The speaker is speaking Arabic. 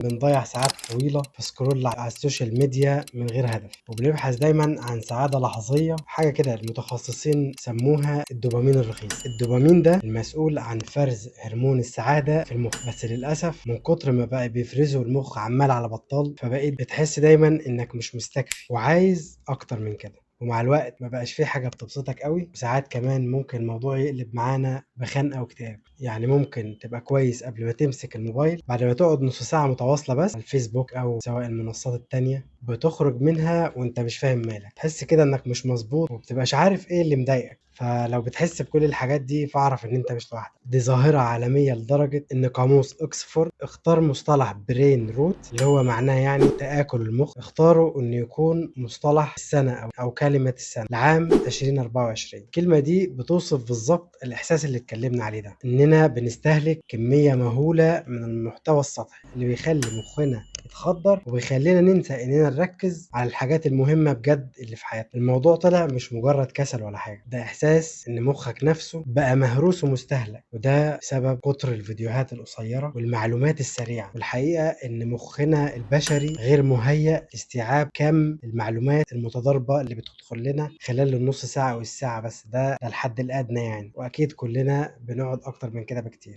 بنضيع ساعات طويلة في سكرول على السوشيال ميديا من غير هدف، وبنبحث دايما عن سعادة لحظية، حاجة كده المتخصصين سموها الدوبامين الرخيص. الدوبامين ده المسؤول عن فرز هرمون السعادة في المخ، بس للأسف من كتر ما بقى بيفرزه المخ عمال على بطال، فبقيت بتحس دايما إنك مش مستكفي وعايز أكتر من كده. ومع الوقت ما بقاش فيه حاجة بتبسطك قوي، وساعات كمان ممكن الموضوع يقلب معانا بخنقة واكتئاب. يعني ممكن تبقى كويس قبل ما تمسك الموبايل، بعد ما تقعد نص ساعة متواصلة بس على الفيسبوك أو سواء المنصات التانية، بتخرج منها وانت مش فاهم مالك، تحس كده انك مش مظبوط وبتبقاش عارف ايه اللي مضايقك. فلو بتحس بكل الحاجات دي فاعرف ان انت مش لوحدك، دي ظاهرة عالمية لدرجة ان قاموس اوكسفورد اختار مصطلح برين روت اللي هو معناه يعني تآكل المخ، اختاروا انه يكون مصطلح السنة او كلمة السنة لعام 2024. الكلمة دي بتوصف بالظبط الاحساس اللي اتكلمنا عليه ده، اننا بنستهلك كمية مهولة من المحتوى السطحي اللي بيخلي مخنا يتخدر وبيخلينا ننسى اننا نركز على الحاجات المهمة بجد اللي في حياتنا. الموضوع طلع مش مجرد كسل ولا حاجة، ده احساس ان مخك نفسه بقى مهروس ومستهلك، وده بسبب كتر الفيديوهات القصيرة والمعلومات السريعة. والحقيقة ان مخنا البشري غير مهيأ لاستيعاب كم المعلومات المتضاربة اللي بتدخل لنا خلال النص ساعة او الساعة بس، ده الحد الادنى يعني، واكيد كلنا بنقعد اكتر من كده بكتير.